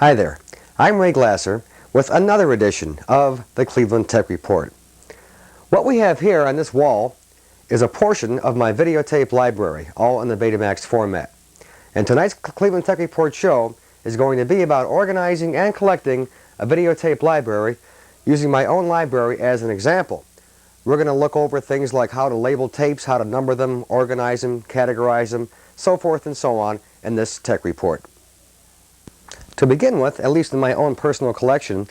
Hi there, I'm Ray Glasser with another edition of the Cleveland Tech Report. What we have here on this wall is a portion of my videotape library, all in the Betamax format. And tonight's Cleveland Tech Report show is going to be about organizing and collecting a videotape library using my own library as an example. We're going to look over things like how to label tapes, how to number them, organize them, categorize them, so forth and so on in this Tech Report. To begin with, at least in my own personal collection,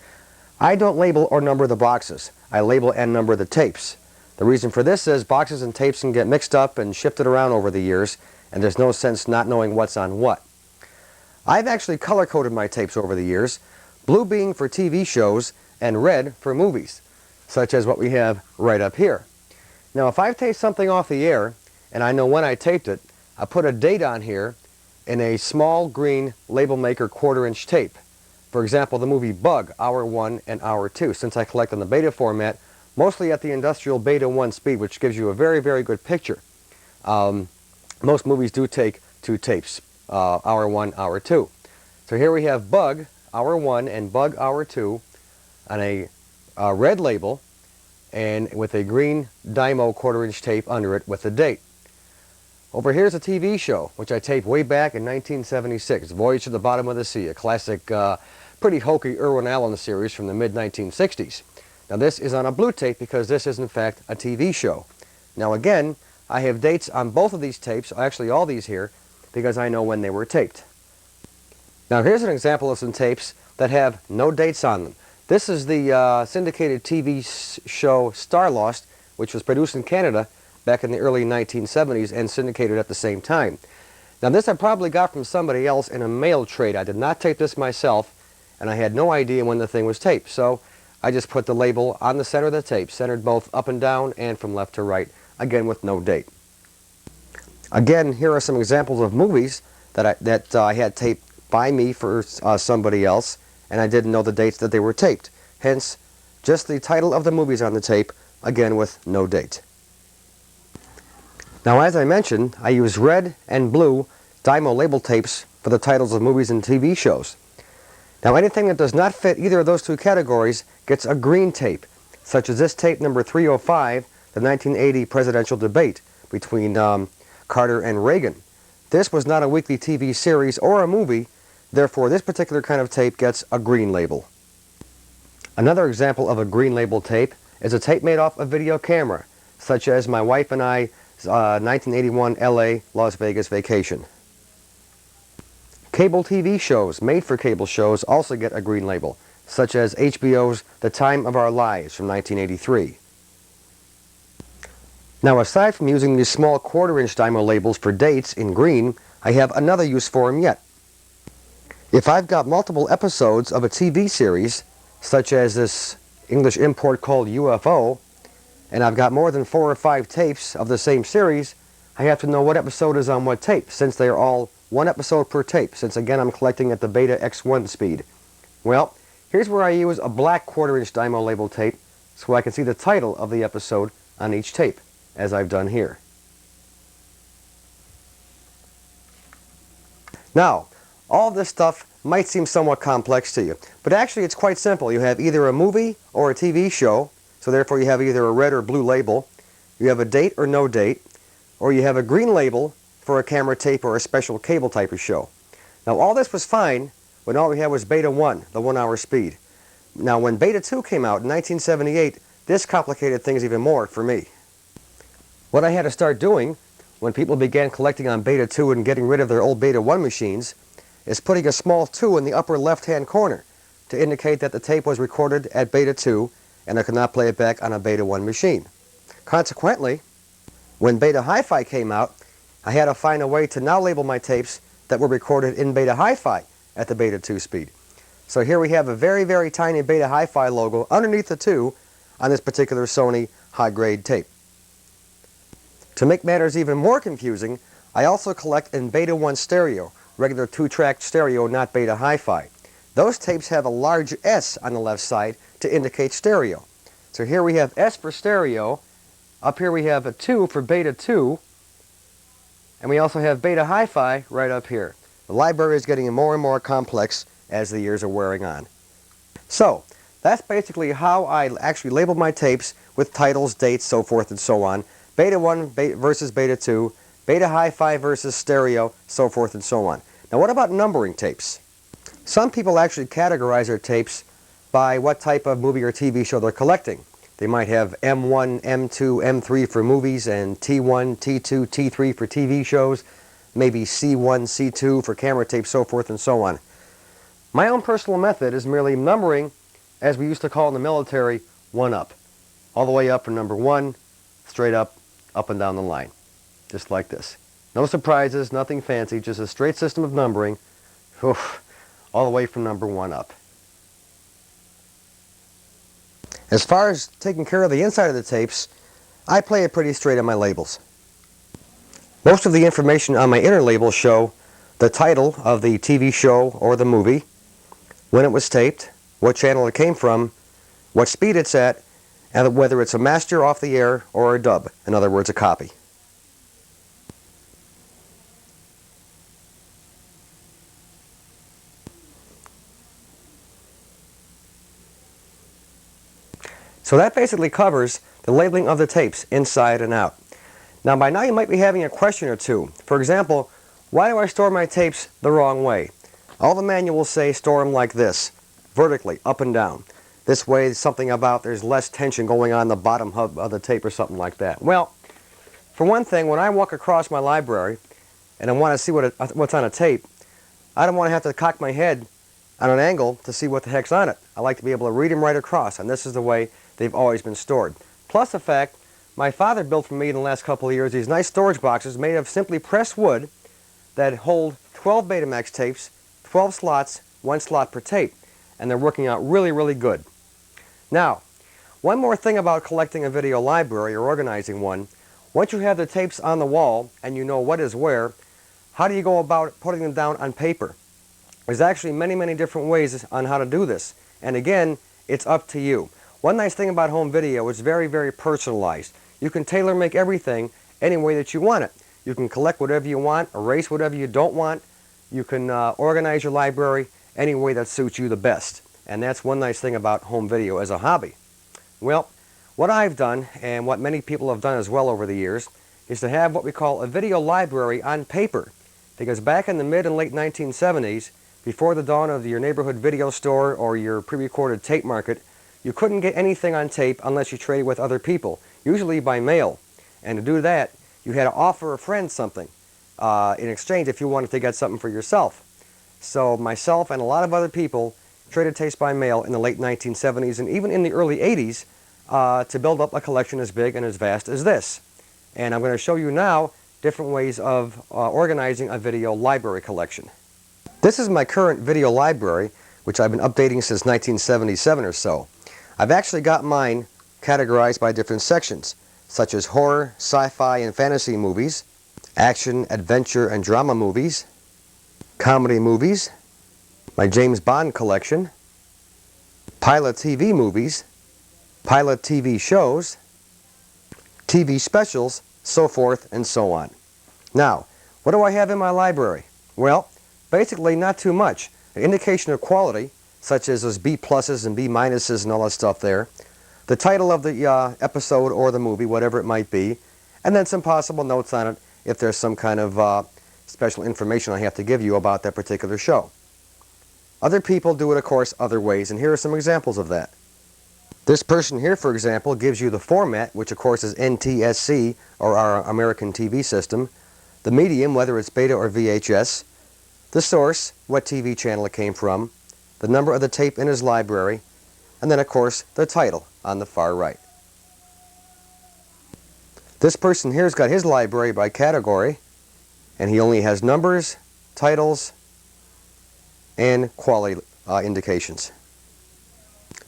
I don't label or number the boxes. I label and number the tapes. The reason for this is boxes and tapes can get mixed up and shifted around over the years, and there's no sense not knowing what's on what. I've actually color-coded my tapes over the years, blue being for TV shows and red for movies, such as what we have right up here. Now, if I've taped something off the air and I know when I taped it, I put a date on here in a small green label maker 1/4-inch tape. For example, the movie Bug, Hour 1 and Hour 2. Since I collect on the beta format, mostly at the industrial beta 1 speed, which gives you a very, very good picture. Most movies do take 2 tapes, Hour 1, Hour 2. So here we have Bug, Hour 1 and Bug, Hour 2 on a red label and with a green Dymo 1/4-inch tape under it with the date. Over here's a TV show, which I taped way back in 1976, Voyage to the Bottom of the Sea, a classic, pretty hokey Irwin Allen series from the mid-1960s. Now this is on a blue tape because this is in fact a TV show. Now again, I have dates on both of these tapes, actually all these here, because I know when they were taped. Now here's an example of some tapes that have no dates on them. This is the syndicated TV show Starlost, which was produced in Canada back in the early 1970s and syndicated at the same time. Now this I probably got from somebody else in a mail trade. I did not tape this myself, and I had no idea when the thing was taped. So I just put the label on the center of the tape, centered both up and down and from left to right, again with no date. Again, here are some examples of movies that I had taped by me for somebody else, and I didn't know the dates that they were taped. Hence, just the title of the movies on the tape, again with no date. Now, as I mentioned, I use red and blue Dymo label tapes for the titles of movies and TV shows. Now, anything that does not fit either of those two categories gets a green tape, such as this tape number 305, the 1980 presidential debate between Carter and Reagan. This was not a weekly TV series or a movie, therefore this particular kind of tape gets a green label. Another example of a green label tape is a tape made off a video camera, such as my wife and I 1981 LA Las Vegas vacation. Cable TV shows made for cable shows also get a green label, such as HBO's The Time of Our Lives from 1983. Now, aside from using these small 1/4-inch Dymo labels for dates in green, I have another use for them yet. If I've got multiple episodes of a TV series, such as this English import called UFO, and I've got more than 4 or 5 tapes of the same series, I have to know what episode is on what tape, since they are all 1 episode per tape, since again I'm collecting at the beta X1 speed. Well, here's where I use a black 1/4-inch Dymo label tape so I can see the title of the episode on each tape, as I've done here. Now, all this stuff might seem somewhat complex to you, but actually it's quite simple. You have either a movie or a TV show, so therefore you have either a red or blue label, you have a date or no date, or you have a green label for a camera tape or a special cable type of show. Now all this was fine when all we had was beta 1, the 1-hour speed. Now when beta 2 came out in 1978, this complicated things even more for me. What I had to start doing when people began collecting on beta 2 and getting rid of their old beta 1 machines is putting a small 2 in the upper left-hand corner to indicate that the tape was recorded at beta 2 and I could not play it back on a beta 1 machine. Consequently, when beta hi-fi came out, I had to find a way to now label my tapes that were recorded in beta hi-fi at the beta 2 speed. So here we have a very, very tiny beta hi-fi logo underneath the 2 on this particular Sony high-grade tape. To make matters even more confusing, I also collect in beta 1 stereo, regular 2-track stereo, not beta hi-fi. Those tapes have a large S on the left side to indicate stereo. So here we have S for stereo, up here we have a 2 for beta 2, and we also have beta hi-fi right up here. The library is getting more and more complex as the years are wearing on. So, that's basically how I actually label my tapes with titles, dates, so forth and so on. Beta 1 versus Beta 2, Beta Hi-Fi versus Stereo, so forth and so on. Now what about numbering tapes? Some people actually categorize their tapes by what type of movie or TV show they're collecting. They might have M1, M2, M3 for movies and T1, T2, T3 for TV shows, maybe C1, C2 for camera tapes, so forth and so on. My own personal method is merely numbering, as we used to call in the military, 1 up. All the way up from number 1, straight up and down the line. Just like this. No surprises, nothing fancy, just a straight system of numbering, all the way from number 1 up. As far as taking care of the inside of the tapes, I play it pretty straight on my labels. Most of the information on my inner labels show the title of the TV show or the movie, when it was taped, what channel it came from, what speed it's at, and whether it's a master off the air or a dub, in other words a copy. So that basically covers the labeling of the tapes inside and out. Now by now you might be having a question or two. For example, why do I store my tapes the wrong way? All the manuals say store them like this, vertically, up and down. This way something about there's less tension going on the bottom hub of the tape or something like that. Well, for one thing, when I walk across my library and I want to see what's on a tape, I don't want to have to cock my head on an angle to see what the heck's on it. I like to be able to read them right across, and this is the way they've always been stored. Plus the fact, my father built for me in the last couple of years these nice storage boxes made of simply pressed wood that hold 12 Betamax tapes, 12 slots, 1 slot per tape, and they're working out really, really good. Now, one more thing about collecting a video library or organizing one. Once you have the tapes on the wall and you know what is where, how do you go about putting them down on paper? There's actually many, many different ways on how to do this. And again, it's up to you. One nice thing about home video is very, very personalized. You can tailor make everything any way that you want it. You can collect whatever you want, erase whatever you don't want. You can organize your library any way that suits you the best. And that's one nice thing about home video as a hobby. Well, what I've done, and what many people have done as well over the years, is to have what we call a video library on paper. Because back in the mid and late 1970s, before the dawn of your neighborhood video store or your pre-recorded tape market, you couldn't get anything on tape unless you traded with other people, usually by mail. And to do that, you had to offer a friend something in exchange if you wanted to get something for yourself. So myself and a lot of other people traded tapes by mail in the late 1970s and even in the early 80s to build up a collection as big and as vast as this. And I'm going to show you now different ways of organizing a video library collection. This is my current video library, which I've been updating since 1977 or so. I've actually got mine categorized by different sections, such as horror, sci-fi, and fantasy movies, action, adventure, and drama movies, comedy movies, my James Bond collection, pilot TV movies, pilot TV shows, TV specials, so forth and so on. Now, what do I have in my library? Well, basically not too much. An indication of quality, such as those B pluses and B minuses and all that stuff there, the title of the episode or the movie, whatever it might be, and then some possible notes on it if there's some kind of special information I have to give you about that particular show. Other people do it, of course, other ways, and here are some examples of that. This person here, for example, gives you the format, which of course is NTSC, or our American TV system, the medium, whether it's beta or VHS, the source, what TV channel it came from, the number of the tape in his library, and then of course the title on the far right. This person here's got his library by category, and he only has numbers, titles, and quality indications.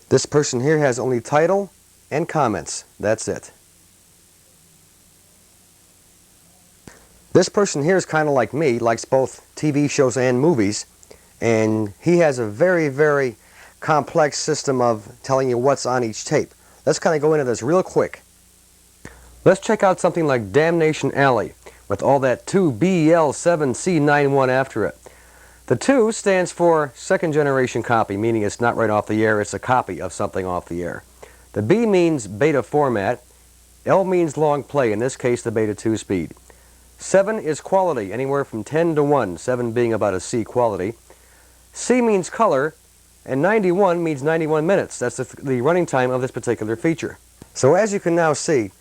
This person here has only title and comments. That's it. This person here is kind of like me, likes both TV shows and movies, and he has a very, very complex system of telling you what's on each tape. Let's kind of go into this real quick. Let's check out something like Damnation Alley with all that 2BL7C91 after it. The 2 stands for second generation copy, meaning it's not right off the air, it's a copy of something off the air. The B means beta format. L means long play, in this case the beta 2 speed. 7 is quality, anywhere from 10 to 1, 7 being about a C quality. C means color, and 91 means 91 minutes. That's the running time of this particular feature. So as you can now see,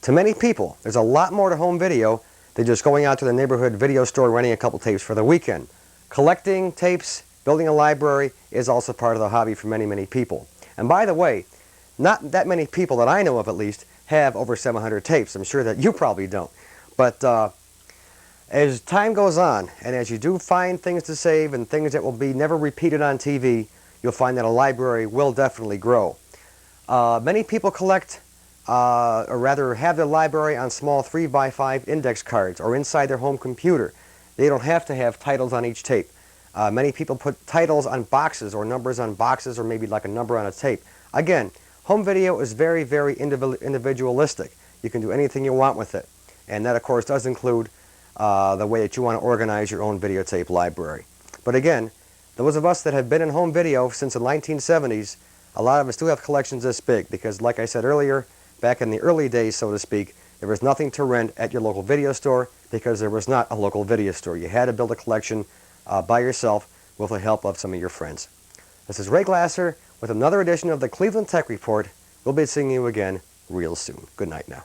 to many people, there's a lot more to home video than just going out to the neighborhood video store and renting a couple tapes for the weekend. Collecting tapes, building a library is also part of the hobby for many, many people. And by the way, not that many people that I know of at least have over 700 tapes. I'm sure that you probably don't. But as time goes on, and as you do find things to save and things that will be never repeated on TV, you'll find that a library will definitely grow. Many people collect, or rather have their library on small 3x5 index cards or inside their home computer. They don't have to have titles on each tape. Many people put titles on boxes or numbers on boxes or maybe like a number on a tape. Again, home video is very, very individualistic. You can do anything you want with it. And that, of course, does include the way that you want to organize your own videotape library. But again, those of us that have been in home video since the 1970s, a lot of us do have collections this big because, like I said earlier, back in the early days, so to speak, there was nothing to rent at your local video store because there was not a local video store. You had to build a collection by yourself with the help of some of your friends. This is Ray Glasser with another edition of the Cleveland Tech Report. We'll be seeing you again real soon. Good night now.